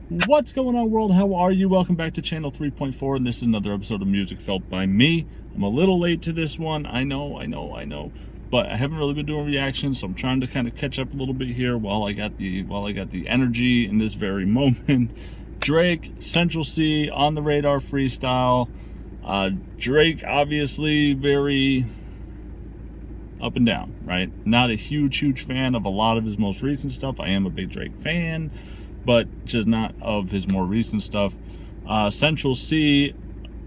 What's going on, world? How are you? Welcome back to Channel 3.4, and this is another episode of Music Felt by me. I'm a little late to this one. I know. But I haven't really been doing reactions, so I'm trying to kind of catch up a little bit here while I got the energy in this very moment. Drake, Central C, On the Radar freestyle. Drake, obviously, very up and down, right? Not a huge fan of a lot of his most recent stuff. I am a big Drake fan, but just not of his more recent stuff. Central C,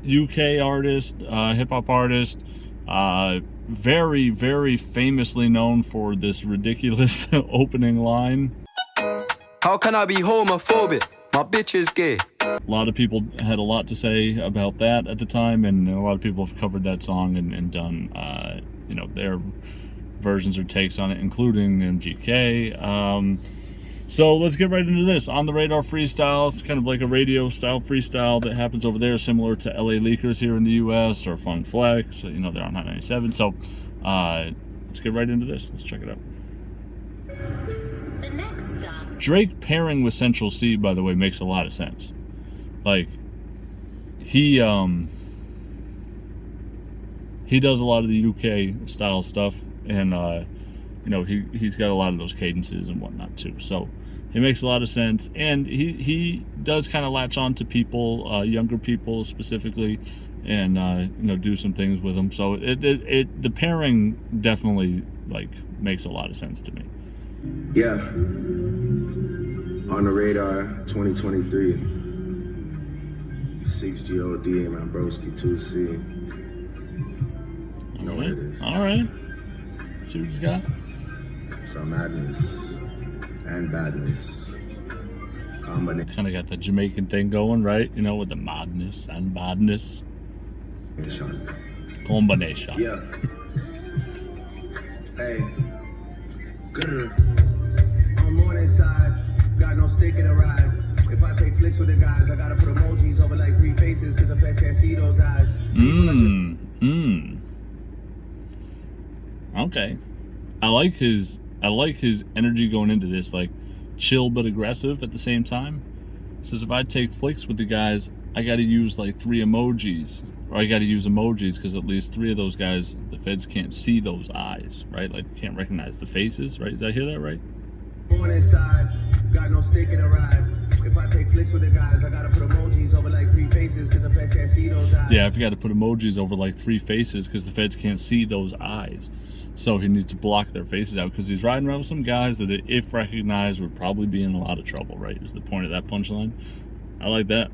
UK artist, hip-hop artist, very famously known for this ridiculous opening line. How can I be homophobic? My bitch is gay. A lot of people had a lot to say about that at the time, and a lot of people have covered that song and done, their versions or takes on it, including MGK. So let's get right into this. On the Radar freestyle. It's kind of like a radio style freestyle that happens over there, similar to LA Leakers here in the US, or Funk Flex. They're on Hot 97. So let's get right into this. Let's check it out. The next stop. Drake pairing with Central C, by the way, makes a lot of sense. Like, he does a lot of the UK style stuff, and he's got a lot of those cadences and whatnot too. So it makes a lot of sense, and he does kind of latch on to people, younger people specifically, and do some things with them. So the pairing definitely makes a lot of sense to me. Yeah. On the Radar 2023. 6GOD and my broski 2C. You know what it is. All right. See what he's got. Some madness and badness. Combination. Kind of got the Jamaican thing going, right? With the madness and badness. Combination. Yeah. Hey. Good. On morning side, got no stick in the ride. If I take flicks with the guys, I gotta put emojis over like 3 faces, cause the feds can't see those eyes. Okay. I like his energy going into this, like chill but aggressive at the same time. Says if I take flicks with the guys, I gotta use like 3 emojis. Or I gotta use emojis because at least 3 of those guys, the feds can't see those eyes, right? Like they can't recognize the faces, right? Did I hear that right? On inside, got no stick in the ride. If I take flicks with the guys, I gotta put emojis over like 3 faces because the feds can't see those eyes. Yeah, I forgot to put emojis over like 3 faces because the feds can't see those eyes. So he needs to block their faces out because he's riding around with some guys that, if recognized, would probably be in a lot of trouble, right? Is the point of that punchline. I like that.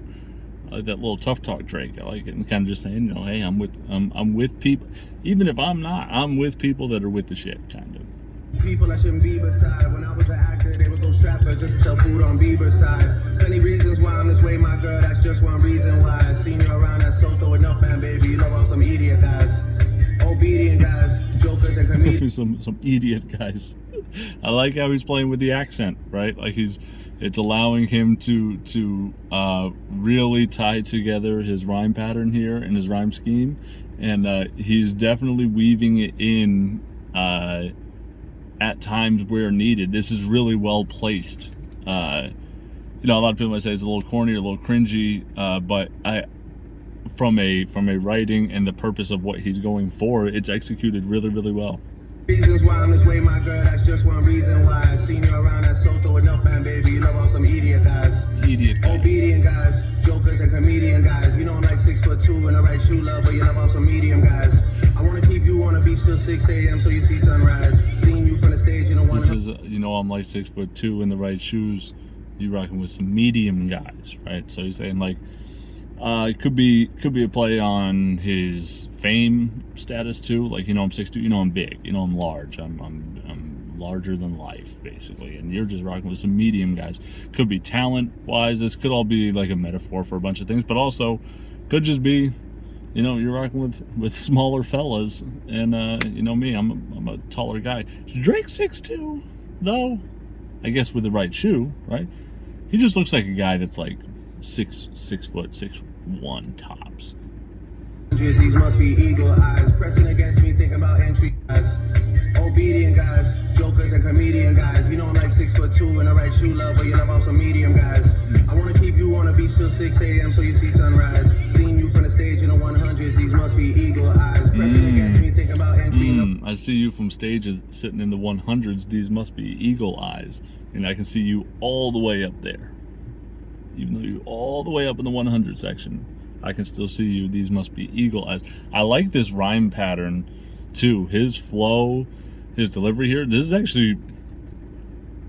I like that little tough talk Drake. I like it, and kind of just saying, hey, I'm with people. Even if I'm not, I'm with people that are with the shit, kind of. People I shouldn't be beside. When I was an actor, they would go Stratford just to sell food on Bieber's side. Plenty reasons why I'm this way, my girl. That's just one reason why. I seen you around that Soto enough, man, baby. You love all some idiot guys, obedient guys, jokers and comedians. some idiot guys. I like how he's playing with the accent, right? Like it's allowing him to really tie together his rhyme pattern here and his rhyme scheme, and he's definitely weaving it in at times where needed. This is really well placed. A lot of people might say it's a little corny or a little cringy, but from a writing and the purpose of what he's going for, it's executed really well. Reasons why I'm this way, my girl. That's just one reason why. I seen you around that Soto enough, man, baby. You love all some idiot guys. Obedient guys, jokers and comedian guys. I'm like 6'2" in the right shoe love, but you love all some medium guys. I wanna keep you on the beach till 6 a.m. so you see sunrise. Seeing you from the stage in a one. This is, I'm like 6'2" in the right shoes. You rocking with some medium guys, right? So he's saying like, it could be a play on his fame status too. Like, I'm 6'2", I'm big, I'm large, I'm larger than life basically, and you're just rocking with some medium guys. Could be talent wise. This could all be like a metaphor for a bunch of things, but also could just be, you're rocking with smaller fellas, and me, I'm a taller guy. Drake 6'2", though, I guess with the right shoe, right? He just looks like a guy that's like 6 foot 6'1" tops. These must be eagle eyes pressing against me, thinking about entry guys, obedient guys, jokers and comedian guys. I'm like 6'2" in the right shoe love, but you love all some medium guys. I wanna keep so you see sunrise. Seeing you from the stage in the 100s, these must be eagle eyes. Pressing against me, think about entry. I see you from stages sitting in the 100s, these must be eagle eyes. And I can see you all the way up there. Even though you're all the way up in the 100 section, I can still see you, these must be eagle eyes. I like this rhyme pattern too. His flow, his delivery here. This is actually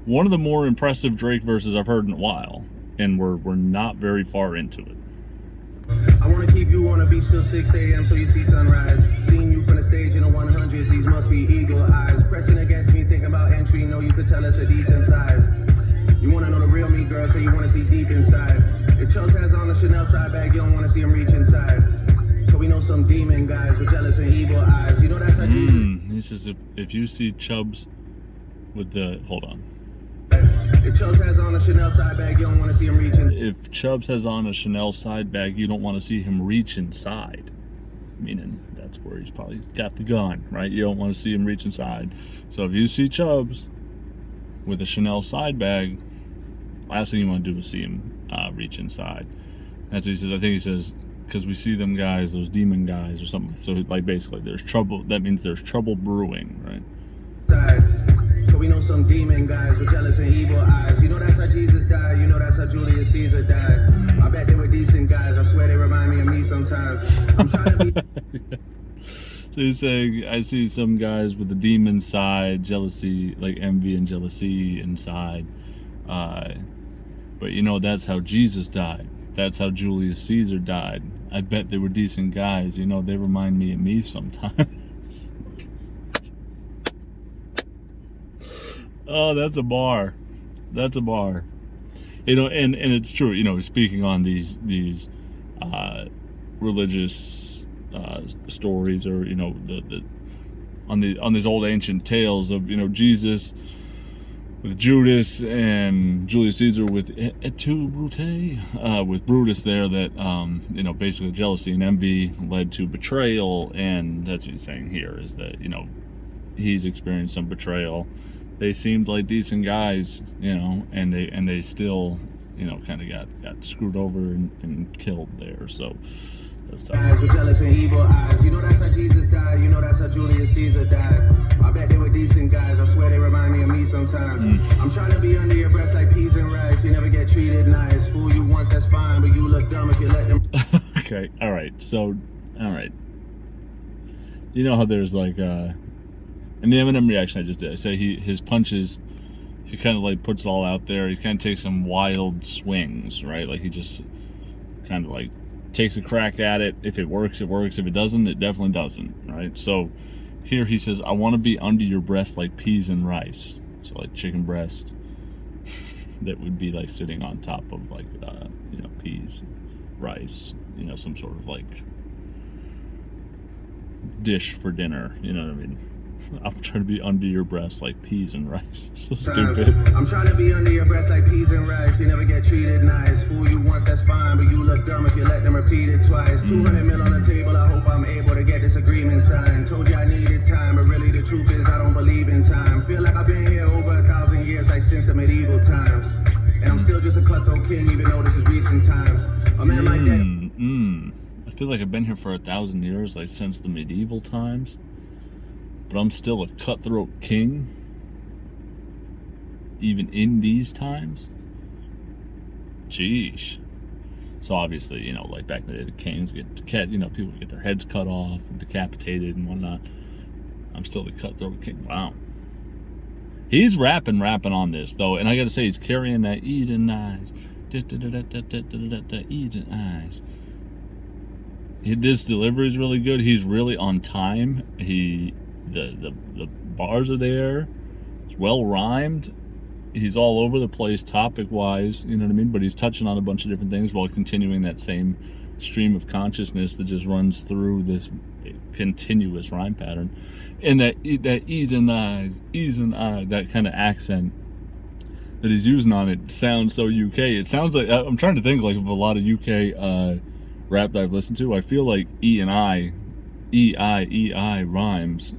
one of the more impressive Drake verses I've heard in a while. And we're not very far into it. I wanna keep you on the beach till 6 a.m. so you see sunrise. Seeing you from the stage in the 100s, these must be eagle eyes. Pressing against me, thinking about entry, know you could tell us a decent size. You wanna know the real me, girl, so you wanna see deep inside. If Chubbs has on a Chanel side bag, you don't wanna see him reach inside. Cause we know some demon guys with jealous and evil eyes. You know that's how Jesus. He says if you see Chubbs with the, hold on. If Chubbs has on a Chanel side bag, you don't want to see him reach inside. If Chubbs has on a Chanel side bag, you don't want to see him reach inside. Meaning that's where he's probably got the gun, right? You don't want to see him reach inside. So if you see Chubbs with a Chanel side bag, last thing you want to do is see him reach inside. That's what he says. I think he says, because we see them guys, those demon guys or something. So like basically there's trouble. That means there's trouble brewing, right? We know some demon guys with jealous and evil eyes. You know that's how Jesus died. You know that's how Julius Caesar died. I bet they were decent guys. I swear they remind me of me sometimes. I'm trying to be. So he's saying, I see some guys with the demon side, jealousy, like envy and jealousy inside. But you know, that's how Jesus died. That's how Julius Caesar died. I bet they were decent guys. You know, they remind me of me sometimes. Oh, that's a bar. That's a bar. You know, and it's true. You know, speaking on these religious stories, or you know, on these old ancient tales of, you know, Jesus with Judas and Julius Caesar with et Brute, with Brutus there, that you know, basically jealousy and envy led to betrayal, and that's what he's saying here, is that, you know, he's experienced some betrayal. They seemed like decent guys, you know, and they still, you know, kind of got screwed over and killed there. So that's tough. Guys with jealous and evil eyes. You know that's how Jesus died. You know that's how Julius Caesar died. I bet they were decent guys. I swear they remind me of me sometimes. I'm trying to be under your breast like peas and rice. You never get treated nice. Fool you once, that's fine, but you look dumb if you let them. Okay, all right. So, all right. You know how there's like in the Eminem reaction I just did, I say his punches, he kind of like puts it all out there. He kind of takes some wild swings, right? Like he just kind of like takes a crack at it. If it works, it works. If it doesn't, it definitely doesn't, right? So here he says, I want to be under your breast like peas and rice. So like chicken breast that would be like sitting on top of like, you know, peas, rice, you know, some sort of like dish for dinner, you know what I mean? I'm trying to be under your breast like peas and rice. So stupid. I'm trying to be under your breast like peas and rice. You never get treated nice. Fool you once, that's fine, but you look dumb if you let them repeat it twice. 200 mil on the table, I hope I'm able to get this agreement signed. Told you I needed time, but really the truth is I don't believe in time. Feel like I've been here over 1,000 years, like since the medieval times. And I'm still just a cutthroat king, even though this is recent times. A man like that. I feel like I've been here for 1,000 years, like since the medieval times. But I'm still a cutthroat king, even in these times. Jeez. So obviously, you know, like back in the day, the kings you know, people get their heads cut off and decapitated and whatnot. I'm still the cutthroat king. Wow. He's rapping on this though, and I gotta say, he's carrying that ease and eyes, ease and eyes. This delivery is really good. He's really on time. The bars are there. It's well rhymed. He's all over the place topic wise, you know what I mean? But he's touching on a bunch of different things while continuing that same stream of consciousness that just runs through this continuous rhyme pattern. And that ease and eyes, that kind of accent that he's using on it sounds so UK. It sounds like, I'm trying to think like of a lot of UK rap that I've listened to. I feel like E and I rhymes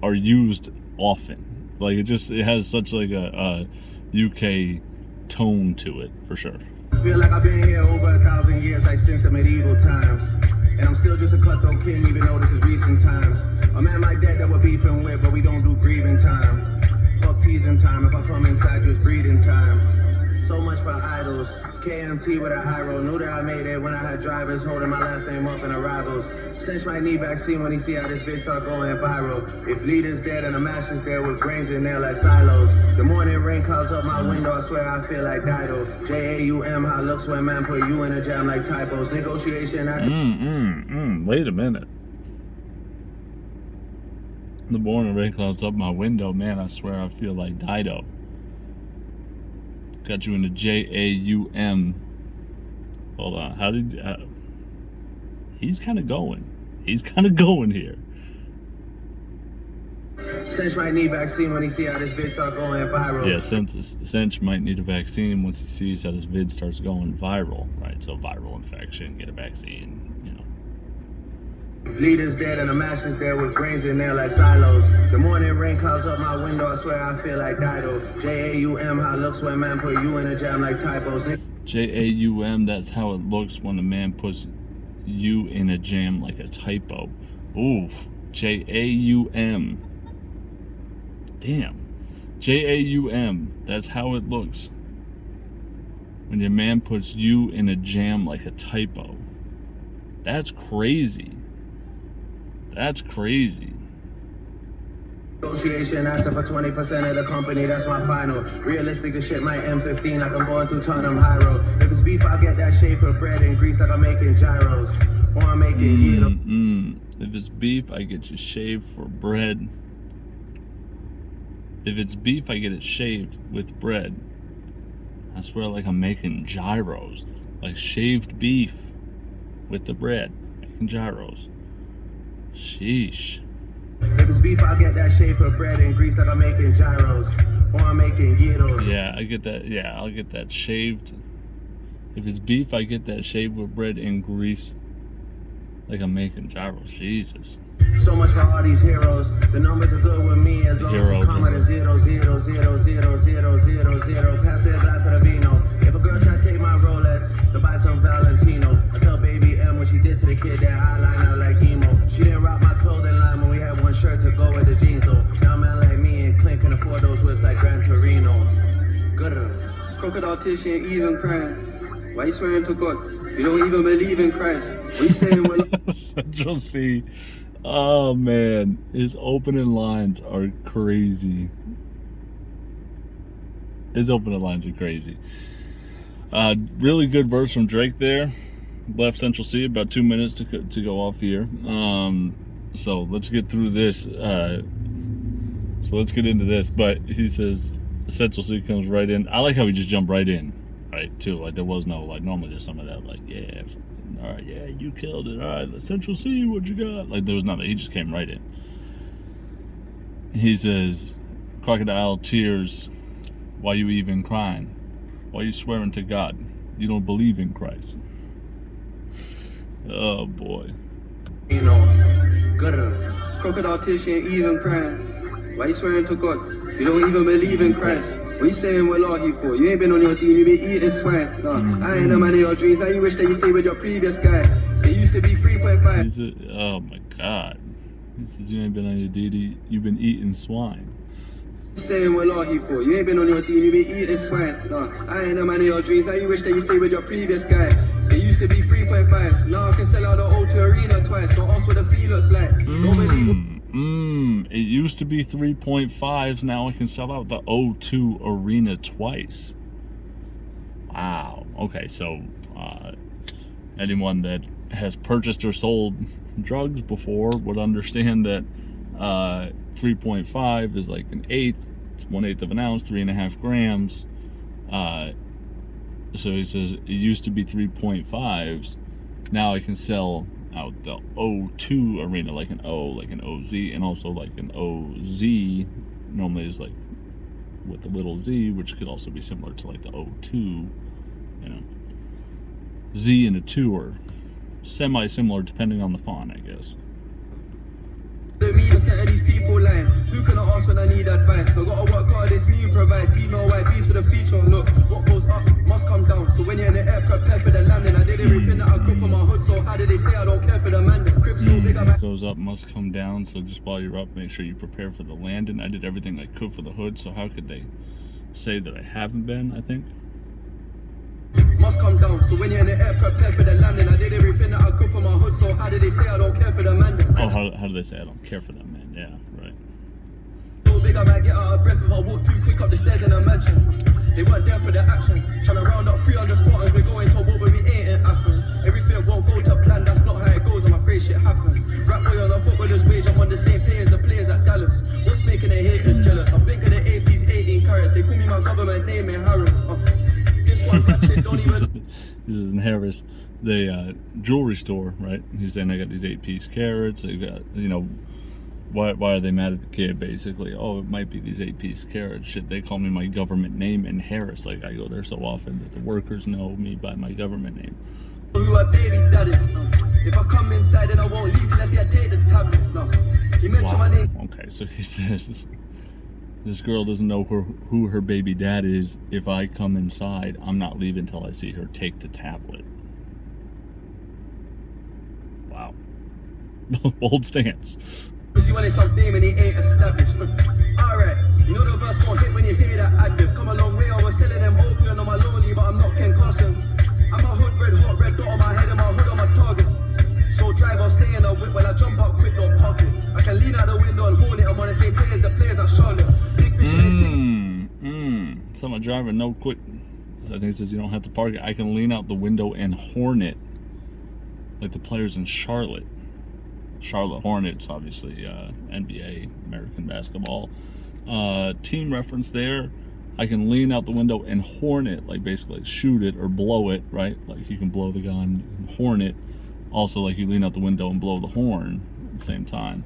are used often. Like it has such like a UK tone to it, for sure. Feel like I've been here over 1,000 years, like since the medieval times. And I'm still just a cutthroat king, even though this is recent times. A man like that we're beefing with, but we don't do grieving time. Fuck teasing time, if I come inside you, it's breeding time. So much for idols. KMT with a high roll. Knew that I made it when I had drivers holding my last name up in arrivals. Cinch might need vaccine when he see how this vid start going viral. If leaders dead and the masters there with grains in there like silos. The morning rain clouds up my window, I swear I feel like Dido. JAUM, how it looks when man put you in a jam like typos. Negotiation, that's Wait a minute. The morning rain clouds up my window, man, I swear I feel like Dido. Got you into JAUM. Hold on. How did... he's kind of going. He's kind of going here. Cinch might need vaccine when he see how this vid start going viral. Yeah, Cinch might need a vaccine once he sees how this vid starts going viral. Right, so viral infection, get a vaccine, you know. If leaders dead and the masters there with grains in there like silos. The morning rain clouds up my window, I swear I feel like Dido. JAUM, how it looks when man put you in a jam like typos. JAUM, that's how it looks when a man puts you in a jam like a typo. Ooh, JAUM. Damn. JAUM, that's how it looks when your man puts you in a jam like a typo. That's crazy. That's crazy. Negotiation, asking for 20% of the company, that's my final. Realistic, the shit might M15 like I'm going through Tottenham High Road. If it's beef, I get that shade for bread and grease like I'm making gyros. Or I'm making gyros. If it's beef, I get you shaved for bread. If it's beef, I get it shaved with bread. I swear, like I'm making gyros. Like shaved beef with the bread. Making gyros. Sheesh. If it's beef, I'll get that shade for bread and grease like I'm making gyros. Or I'm making gyros. Yeah, I get that. Yeah, I'll get that shaved. If it's beef, I get that shaved with bread and grease like I'm making gyros. Jesus. So much for all these heroes. The numbers are good with me as long as it's comma to 0, 0, 0, 0, 0, 0, 0. Pass me a glass of the vino. If a girl try to take my Rolex to buy some Valentino, I tell baby M what she did to the kid that eyeliner like emo. She didn't rock my clothing line when we had one shirt to go with the jeans though. Now man like me and Clint can afford those whips like Gran Torino. Gooder. Crocodile tears, she ain't even crying. Why you swearing to God? You don't even believe in Christ. What you saying when Central C. Oh man, his opening lines are crazy. His opening lines are crazy. Really good verse from Drake there. Left Central C about 2 minutes to go off here. So let's get through this. So let's get into this. But he says Central C comes right in. I like how he just jumped right in, right? Too like there was no like normally there's some of that like yeah. All right, yeah, you killed it. All right, Central C, what you got? Like, there was nothing. He just came right in. He says, crocodile tears, why you even crying? Why you swearing to God? You don't believe in Christ. Oh, boy. you know, gooder. Crocodile tears, she ain't even crying. Why you swearing to God? You don't even believe in Christ. What you saying well are you for? You ain't been on your team, you been eating swine. Nah, I ain't a man of your dreams. Now you wish that you stayed with your previous guy. It used to be 3.5. Oh my God. He says you ain't been on your DD, you've been eating swine. Saying well are you for? You ain't been on your team, you been eating swine. Nah, I ain't a man of your dreams. Now you wish that you stayed with your previous guy. It used to be 3.5. Now I can sell out the O2 Arena twice. Don't ask what the fee looks like. Don't believe It used to be 3.5s. Now I can sell out the O2 Arena twice. Wow. Okay, so anyone that has purchased or sold drugs before would understand that 3.5 is like an eighth. It's 1/8 of an ounce, 3.5 grams. So he says it used to be 3.5s. Now I can sell out the O2 Arena, like an O, like an OZ, and also like an OZ. Normally is like with the little Z, which could also be similar to like the O2. You know, Z and a 2 are semi-similar depending on the font, I guess. the memes 100% of these people lying. Who can I ask when I need advice? I gotta work hard, it's me who provides. Email YBs for the future. Look, what goes up must come down. So when you're in the air, prepare for the landing. I did everything that I could for my hood, so how did they say I don't care for the man? The crib so big, I'm What goes up must come down, so just while you're up, make sure you prepare for the landing. I did everything I could for the hood, so how could they say that I haven't been, I think? must come down. So when you're in the air, prepare for the landing. I did everything that I could for my hood, so how did they say I don't care for the man? Oh, how do they say I don't care for that man? Yeah, right. So big, I might get out of breath if I walk too quick up the stairs in a mansion. They weren't there for the action. Tryna round up 300 spotters, we're going to a war, but we ain't in Athens. Everything won't go to plan, that's not how it goes, I'm afraid shit happens. Rap boy on a footballer's wage, I'm on the same pay as the players at Dallas. What's making the haters jealous? I think of the AP's 18 carats, they call me my government name in Harris. This one ratchet don't even... This is in Harris, the jewelry store, right? He's saying I got these 8-piece carats, they got, you know, why are they mad at the kid, basically? Oh, it might be these 8-piece carats. Shit, they call me my government name in Harris. Like, I go there so often that the workers know me by my government name. Who are baby daddies? If I come inside, then I won't leave till I see I take the tablets. No, he mentioned my name. Okay, so he says this girl doesn't know who her baby dad is. If I come inside, I'm not leaving till I see her take the tablet. Wow. Bold stance. See when it's some theme and he ain't established. Alright, you know the verse gon' hit when you hear that ad-lib. Come a long way, I was selling them opium on my lonely, but I'm not Ken Carson. I'm a hood red, hot red dot on my head and my hood on my target. So drive or stay in a whip when I jump out quick, don't park it. I can lean out the window and hold it. I'm on the same pay as the players at Charlotte. Big fish in this team. So my driver, no quick. I think it says you don't have to park it. I can lean out the window and horn it. Like the players in Charlotte. Charlotte Hornets, obviously, NBA, American basketball. Team reference there. I can lean out the window and horn it, like basically shoot it or blow it, right? Like you can blow the gun and horn it. Also, like you lean out the window and blow the horn at the same time.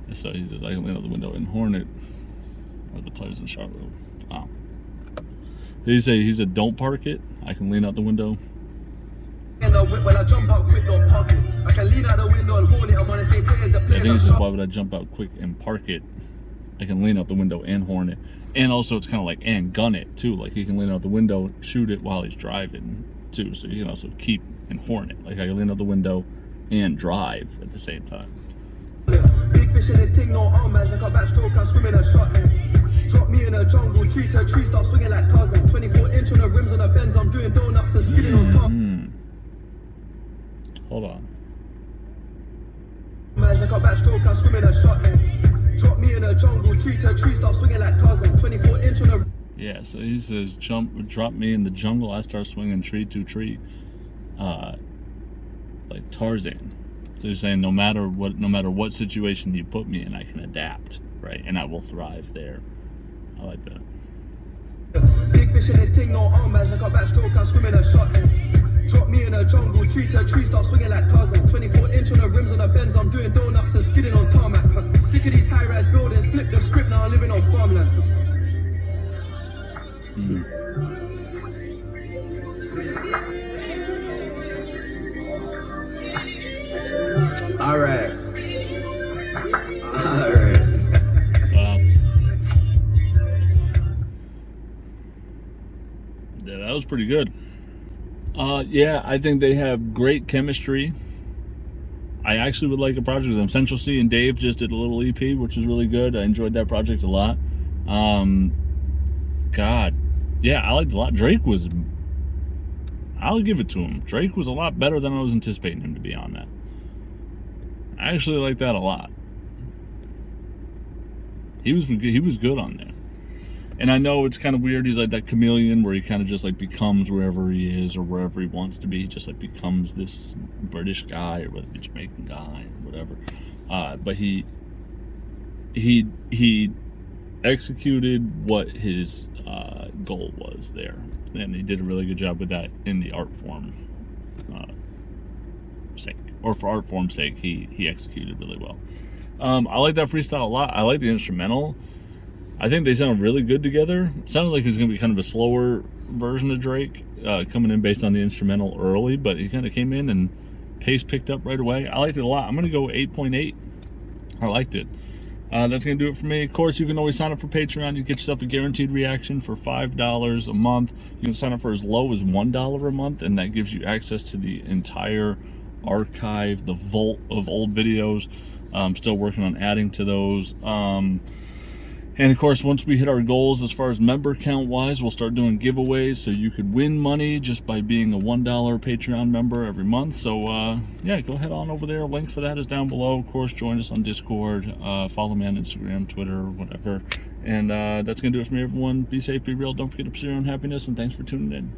And so he says, I can lean out the window and horn it. Or the players in Charlotte. Wow. He said, don't park it. I can lean out the window. When I jump out quick, don't park it. I can lean out the window and hold it. I'm on the same pay as the players. I think this is why would I jump out quick and park it? I can lean out the window and horn it. And also it's kind of like, and gun it too. Like he can lean out the window, shoot it while he's driving too. So you can also keep and horn it. Like I can lean out the window and drive at the same time. Big fish in this thing, no arm, man. Like a backstroke, I'm swimming a shot. Drop me in a jungle, tree to tree, start swinging like Tarzan. 24-inch on the rims on the Benz, I'm doing donuts and skidding on top. Hold on. Man's like a backstroke, I'm swimming a shot. Drop me in a jungle, tree to tree, start swinging like Tarzan. 24-inch on the... Yeah, so he says, drop me in the jungle, I start swinging tree to tree. Like Tarzan. So he's saying no matter what situation you put me in, I can adapt, right? And I will thrive there. I like that. Big fish in this thing, no arm, man's like a backstroke, I'm swimming a shot. Drop me in a jungle, tree to tree, start swinging like Tarzan. 24-inch on the rims on the Benz, I'm doing donuts and skidding on tarmac. Sick of these high-rise buildings, flip the script, now I'm living on farmland. Alright. Wow. Yeah, that was pretty good. Yeah, I think they have great chemistry. I actually would like a project with them. Central C and Dave just did a little EP, which is really good. I enjoyed that project a lot. God, yeah, I liked it a lot. Drake was, I'll give it to him. Drake was a lot better than I was anticipating him to be on that. I actually like that a lot. He was good on there. And I know it's kind of weird. He's like that chameleon where he kind of just like becomes wherever he is or wherever he wants to be. He just like becomes this British guy or whether it's Jamaican guy or whatever. But he executed what his goal was there, and he did a really good job with that in the art form sake, or for art form's sake, he executed really well. I like that freestyle a lot. I like the instrumental. I think they sound really good together. It sounded like it was going to be kind of a slower version of Drake, coming in based on the instrumental early, but he kind of came in and pace picked up right away. I liked it a lot. I'm going to go 8.8. I liked it. That's going to do it for me. Of course, you can always sign up for Patreon. You get yourself a guaranteed reaction for $5 a month. You can sign up for as low as $1 a month, and that gives you access to the entire archive, the vault of old videos. I'm still working on adding to those. And of course, once we hit our goals as far as member count wise, we'll start doing giveaways, so you could win money just by being a $1 Patreon member every month. So yeah, go ahead on over there. Link for that is down below. Of course, join us on Discord, follow me on Instagram, Twitter, whatever. And that's gonna do it for me, everyone. Be safe, be real, don't forget to pursue your own happiness, and thanks for tuning in.